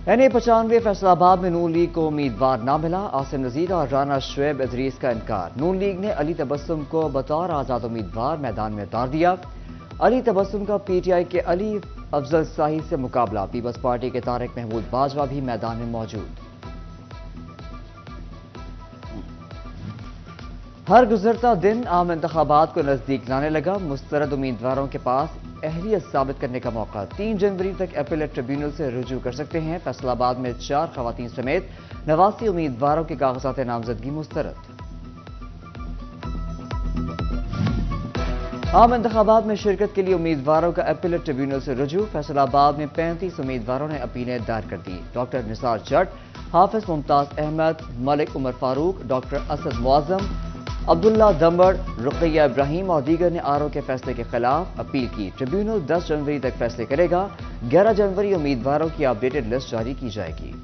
NA95 Faisalabad में नून league को उम्मीदवार न मिला। आसिम नजीर और राना शुएब इदरीस का इनकार। नून लीग ने अली तबस्सुम को बतौर आजाद उम्मीदवार मैदान में उतार दिया। अली तबस्सुम का PTI के अली अफजल शाही से मुकाबला। पीपल्स पार्टी के तारिक महमूद बाजवा भी मैदान में मौजूद। हर गुजरता दिन आम इंतखाबात को नजदीक लाने लगा। मुस्तरद उम्मीदवारों के पास अहलियत साबित करने का मौका। 3 जनवरी तक अपीलेट ट्रिब्यूनल से रुजू कर सकते हैं। फैसलाबाद में 4 खवातीन समेत 89 उम्मीदवारों के कागजात नामजदगी मुस्तरद। आम इंतखाबात में शिरकत के लिए उम्मीदवारों का अपीलेट ट्रिब्यूनल से रुजू। फैसलाबाद में 35 उम्मीदवारों ने अपीलें दायर कर दी। डॉक्टर निसार जट, हाफिज मुमताज अहमद, मलिक उमर फारूक, डॉक्टर असद मुआजम, अब्दुल्ला दमड़, रुकैया इब्राहिम और दीगर ने आरओ के फैसले के खिलाफ अपील की। ट्रिब्यूनल 10 जनवरी तक फैसले करेगा। 11 जनवरी उम्मीदवारों की अपडेटेड लिस्ट जारी की जाएगी।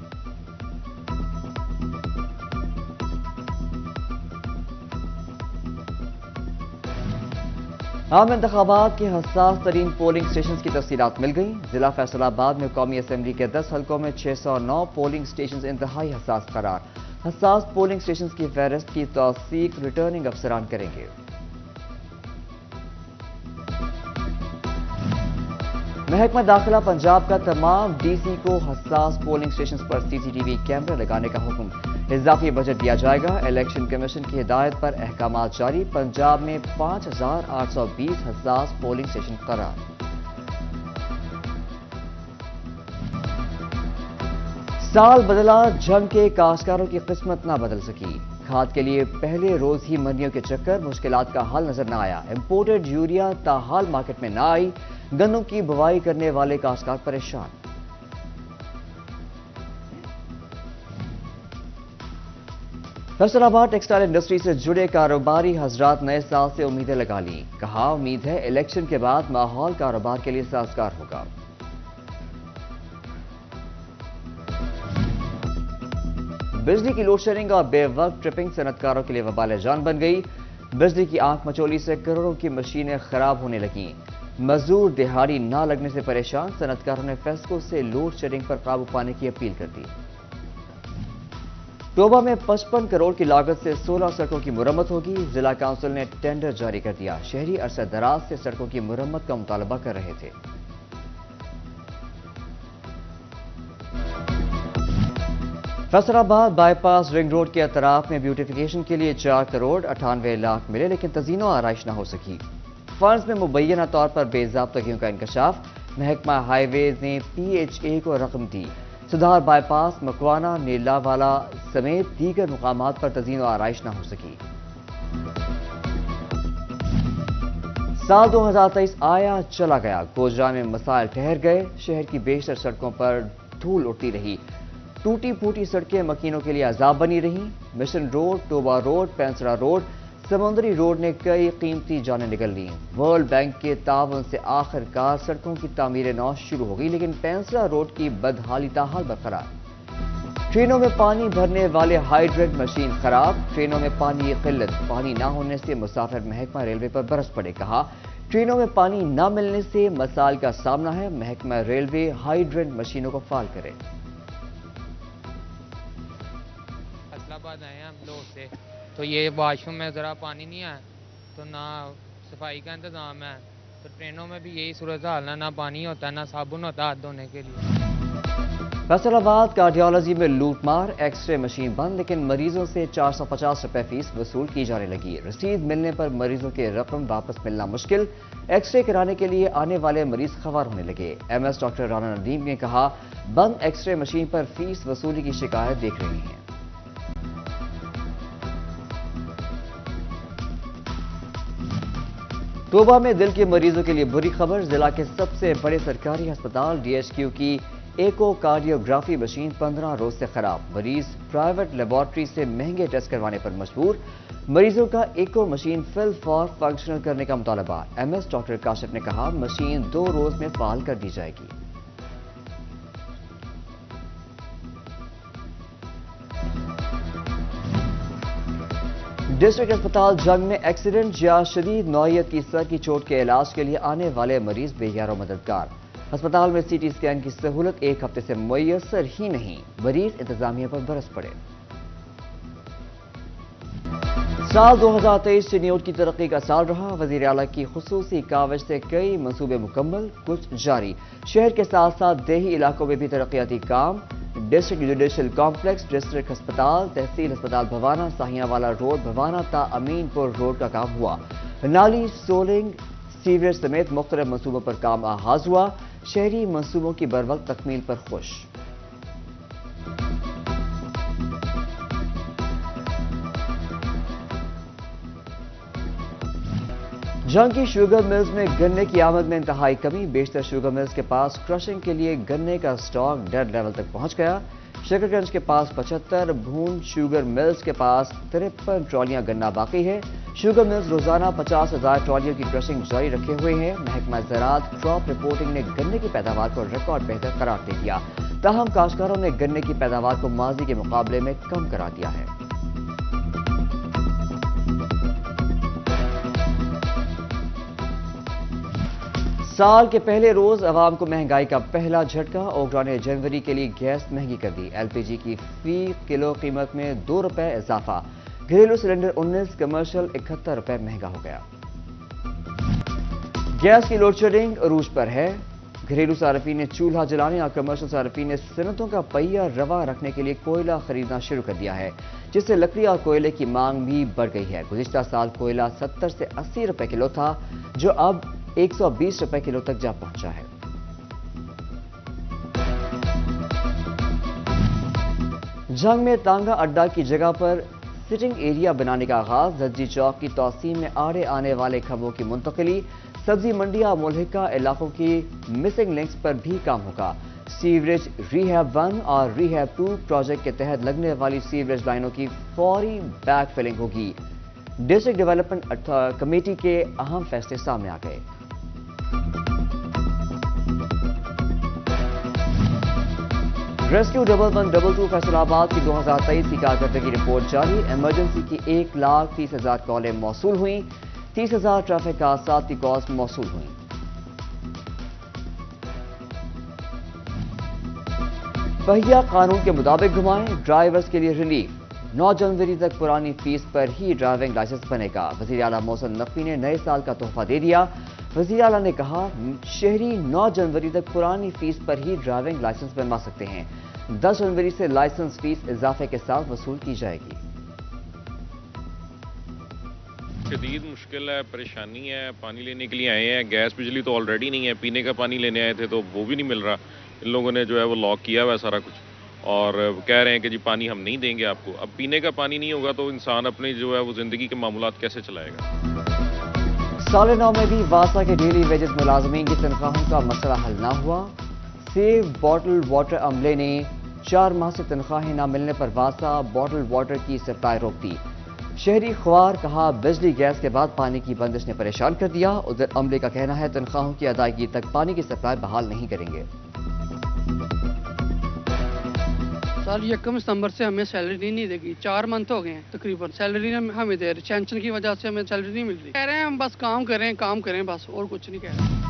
आम इंतखाबात के हसास तरीन पोलिंग स्टेशन की तफसीलात मिल गई। जिला फैसलाबाद में कौमी असम्बली के 10 हलकों में 609 पोलिंग स्टेशन इंतहाई हसास करार। हसास पोलिंग स्टेशन की फहरिस्त की तौसीक रिटर्निंग अफसरान करेंगे। महकमा दाखिला पंजाब का तमाम DC को हसास पोलिंग स्टेशन पर CCTV कैमरे लगाने का हुक्म। इजाफी बजट दिया जाएगा। इलेक्शन कमीशन की हिदायत पर अहकाम जारी। पंजाब में 5820 हसास पोलिंग स्टेशन करार। साल बदला, जंग के काश्तकारों की किस्मत ना बदल सकी। खाद के लिए पहले रोज ही मंडियों के चक्कर, मुश्किलात का हल नजर न आया। इंपोर्टेड यूरिया ताहाल मार्केट में ना आई। गन्नों की बुवाई करने वाले काश्तकार परेशान। फैसलाबाद टेक्सटाइल इंडस्ट्री से जुड़े कारोबारी हजरात नए साल से उम्मीदें लगा ली। कहा, उम्मीद है इलेक्शन के बाद माहौल कारोबार के लिए साजगार होगा। बिजली की लोड शेडिंग और बेवक्त ट्रिपिंग सनतकारों के लिए वबाल जान बन गई। बिजली की आंख मचोली से करोड़ों की मशीनें खराब होने लगीं। मजदूर दिहाड़ी ना लगने से परेशान। सनतकारों ने फेस्को से लोड शेडिंग पर काबू पाने की अपील कर दी। टोबा में 55 करोड़ की लागत से 16 सड़कों की मुरम्मत होगी। जिला काउंसिल ने टेंडर जारी कर दिया। शहरी अरसे दराज से सड़कों की मुरम्मत का मुतालबा कर रहे थे। फैसलाबाद बाईपास रिंग रोड के अतराफ में ब्यूटिफिकेशन के लिए 4 करोड़ 98 लाख मिले, लेकिन तज़ीनो आराइश न हो सकी। फंड्स में मुबैना तौर पर बेज़ाब्तगियों का इंकशाफ। महकमा हाईवेज ने PHA को रकम दी। सुधार बाईपास, मकवाना, नीलावाला समेत दीगर मुकामात पर तज़ीनो आराइश न हो सकी। साल 2023 आया चला गया। गोजरा में मसाइल ठहर गए। शहर की बेशतर सड़कों पर धूल उड़ती रही। टूटी फूटी सड़कें मकीनों के लिए अजाब बनी रहीं। Mission road, Toba road, Pensra road, Samundri road ने कई कीमती जानें निकल ली। वर्ल्ड बैंक के तावन से आखिरकार सड़कों की तामीर नौ शुरू हो गई, लेकिन पेंसरा रोड की बदहाली ताहाल बरकरार। ट्रेनों में पानी भरने वाले हाइड्रेंट मशीन खराब। ट्रेनों में पानी की किल्लत। पानी न होने से मुसाफिर महकमा रेलवे पर बरस पड़े। कहा, ट्रेनों में पानी न मिलने से मसाइल का सामना है। महकमा रेलवे हाइड्रेंट मशीनों को फाल करे। आए हम लोग से तो ये वॉशरूम में ज़रा पानी नहीं है, तो ना सफाई का इंतज़ाम है। तो ट्रेनों में भी यही सूरत हाल है, ना पानी होता है, ना साबुन होता हाथ धोने के लिए। फैसलाबाद कार्डियोलॉजी में लूटमार। एक्सरे मशीन बंद, लेकिन मरीजों से 450 रुपए फीस वसूल की जाने लगी। रसीद मिलने पर मरीजों के रकम वापस मिलना मुश्किल। एक्सरे कराने के लिए आने वाले मरीज खबर होने लगे। MS डॉक्टर राना नदीम ने कहा, बंद एक्सरे मशीन पर फीस वसूली की शिकायत देख रही है। टोबा में दिल के मरीजों के लिए बुरी खबर। जिला के सबसे बड़े सरकारी अस्पताल DHQ की एकोकार्डियोग्राफी मशीन 15 रोज से खराब। मरीज प्राइवेट लेबोरेटरी से महंगे टेस्ट करवाने पर मजबूर। मरीजों का एको मशीन फिल फॉर फंक्शनल करने का मुतालबा। MS डॉक्टर काशिफ ने कहा, मशीन 2 रोज में फाल कर दी जाएगी। डिस्ट्रिक्ट अस्पताल जंग में एक्सीडेंट या शदीद नौयत की सर की चोट के इलाज के लिए आने वाले मरीज बेयारो मददगार। अस्पताल में CT स्कैन की सहूलत एक हफ्ते से मुयस्सर ही नहीं, मरीज इंतजामिया पर बरस पड़े। साल 2023 चनियोट की तरक्की का साल रहा। वजीर आला की खुसूसी कावज से कई मंसूबे मुकम्मल, कुछ जारी। शहर के साथ साथ देही इलाकों में भी तरक्याती काम। डिस्ट्रिक्ट जुडिशल कॉम्प्लेक्स, डिस्ट्रिक्ट अस्पताल, तहसील अस्पताल भवाना, साहियावाला रोड भवाना ता अमीनपुर रोड का काम हुआ। नाली, सोलिंग, सीवरेज समेत मुख्तलिफ मंसूबों पर काम आगाज हुआ। शहरी मंसूबों की बरवक्त तकमील पर खुश। जंग की शुगर मिल्स में गन्ने की आमद में इंतहाई कमी। बेशतर शुगर मिल्स के पास क्रशिंग के लिए गन्ने का स्टॉक डेड लेवल तक पहुंच गया। शकरगंज के पास 75, भून शुगर मिल्स के पास 53 ट्रॉलियां गन्ना बाकी है। शुगर मिल्स रोजाना 50,000 ट्रॉलियों की क्रशिंग जारी रखे हुए हैं। महकमा ज़राअत क्रॉप रिपोर्टिंग ने गन्ने की पैदावार को रिकॉर्ड बेहतर करार दे दिया। ताहम काश्तकारों ने गन्ने की पैदावार को माजी के मुकाबले में कम करार दिया है। साल के पहले रोज अवाम को महंगाई का पहला झटका। ओगरा ने जनवरी के लिए गैस महंगी कर दी। LPG की फी किलो कीमत में 2 रुपए इजाफा। घरेलू सिलेंडर 19, कमर्शियल 71 रुपए महंगा हो गया। गैस की लोड शेडिंग अरूज पर है। घरेलू सार्फिन ने चूल्हा जलाने और कमर्शियल सार्फिन ने सनतों का पहिया रवा रखने के लिए कोयला खरीदना शुरू कर दिया है, जिससे लकड़ी और कोयले की मांग भी बढ़ गई है। गुज़िश्ता साल कोयला 70 से 80 रुपए किलो था, जो अब 120 रुपए किलो तक जा पहुंचा है। जंग में तांगा अड्डा की जगह पर सिटिंग एरिया बनाने का आगाज। जज्जी चौक की तौसीम में आड़े आने वाले खंभों की मुंतकिली। सब्जी मंडिया मुल्हिका इलाकों की मिसिंग लिंक्स पर भी काम होगा। सीवरेज रिहैब 1 और रिहैब 2 प्रोजेक्ट के तहत लगने वाली सीवरेज लाइनों की फौरी बैक फिलिंग होगी। डिस्ट्रिक्ट डेवलपमेंट कमेटी के अहम फैसले सामने आ गए। रेस्क्यू 1122 फैसलाबाद की 2023 की कारकर्दगी रिपोर्ट जारी। इमरजेंसी की 1,30,000 कॉलें मौसूल हुई। 30,000 ट्रैफिक हादसात की कॉल्स मौसूल हुई। पहिया कानून के मुताबिक घुमाएं, ड्राइवर्स के लिए रिलीफ। 9 जनवरी तक पुरानी फीस पर ही ड्राइविंग लाइसेंस बनेगा। वज़ीर आला मोहसिन नकवी ने नए साल का तोहफा दे दिया। वज़ीर आला ने कहा, शहरी 9 जनवरी तक पुरानी फीस पर ही ड्राइविंग लाइसेंस बनवा सकते हैं। 10 जनवरी से लाइसेंस फीस इजाफे के साथ वसूल की जाएगी। शदीद मुश्किल है, परेशानी है। पानी लेने के लिए आए हैं, गैस बिजली तो ऑलरेडी नहीं है। पीने का पानी लेने आए थे तो वो भी नहीं मिल रहा। इन लोगों ने जो है वो लॉक किया हुआ है सारा कुछ, और कह रहे हैं कि जी पानी हम नहीं देंगे आपको। अब पीने का पानी नहीं होगा तो इंसान अपनी जो है वो जिंदगी के मामूलात कैसे चलाएगा। साल 9 में भी वासा के डेली वेजेस मुलाजमीन की तनख्वाहों का मसला हल ना हुआ। सेव बॉटल वाटर अमले ने 4 माह से तनख्वाहें न मिलने पर वासा बॉटल वाटर की सप्लाई रोक दी। शहरी ख्वार कहा, बिजली गैस के बाद पानी की बंदिश ने परेशान कर दिया। उधर अमले का कहना है, तनख्वाहों की अदायगी तक पानी की सप्लाई बहाल नहीं करेंगे। सर 1 सितंबर से हमें सैलरी नहीं देगी। 4 मंथ हो गए हैं तकरीबन, सैलरी हमें दे रहे। टेंशन की वजह से हमें सैलरी नहीं मिल रही। कह रहे हैं हम बस काम करें बस, और कुछ नहीं कह रहे।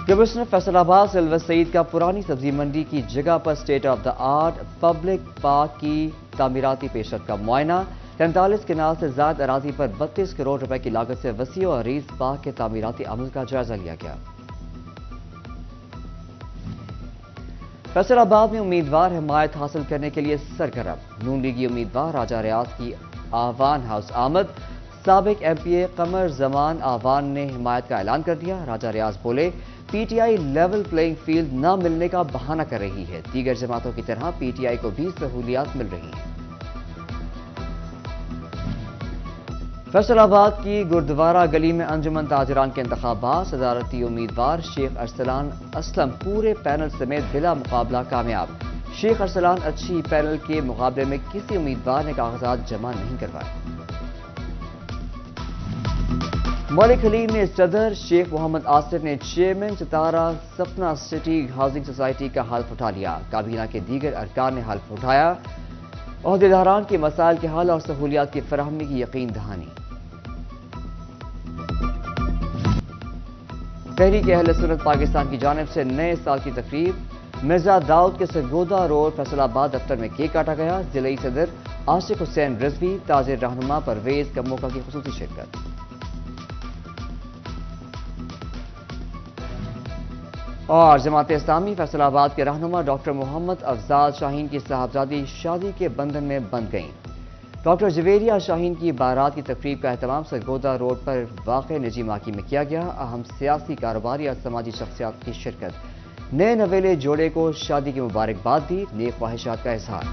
कमिश्नर फैसलाबाद सिल्वर सईद का पुरानी सब्जी मंडी की जगह पर state of the art public park की तामीराती पेशरत का मुआयना। 43 किनाल से ज्यादा अराजी पर 32 करोड़ रुपए की लागत से वसी और अरीज पार्क के तामीराती अमल का जायजा लिया गया। फैसलाबाद में उम्मीदवार हिमायत हासिल करने के लिए सरगर्म। नून लीगी उम्मीदवार राजा रियाज की आवान हाउस आमद। साबिक MPA कमर जमान आवान ने हिमायत का ऐलान कर दिया। राजा रियाज बोले, PTI लेवल प्लेइंग फील्ड न मिलने का बहाना कर रही है। दीगर जमातों की तरह PTI को भी सहूलियात मिल रही हैं। फैसलाबाद की गुरुद्वारा गली में अंजुमन ताजरान के इंतखाबात। सदारती उम्मीदवार शेख अरसलान असलम पूरे पैनल समेत बिला मुकाबला कामयाब। शेख अरसलान अच्छी पैनल के मुकाबले में किसी उम्मीदवार ने कागजात जमा नहीं करवाए। मलिक खलील में सदर शेख मोहम्मद आसिफ ने चेयरमैन सितारा सपना सिटी हाउसिंग सोसाइटी का हल्फ उठा लिया। काबीना के दीगर अरकान ने हल्फ उठाया। ओहदेदारान के मसाइल के हल और सहूलियात की फराहमी की यकीन दहानी। تحریک اہل سنت پاکستان کی جانب سے نئے سال کی تقریب مرزا داؤد کے سرگودا روڈ فیصل آباد دفتر میں کیک کاٹا گیا. ضلعی صدر عاشق حسین رضوی، تاجر رہنما پرویز کموکا کی خصوصی شرکت. اور جماعت اسلامی فیصل آباد کے رہنما ڈاکٹر محمد افضال شاہین کی صاحبزادی شادی کے بندھن میں بندھ گئیں. ڈاکٹر جویریہ شاہین کی بارات کی تقریب کا اہتمام سرگودا روڈ پر واقع نجی ماکی میں کیا گیا. اہم سیاسی، کاروباری اور سماجی شخصیات کی شرکت. نئے نویلے جوڑے کو شادی کی مبارکباد دی، نیک خواہشات کا اظہار.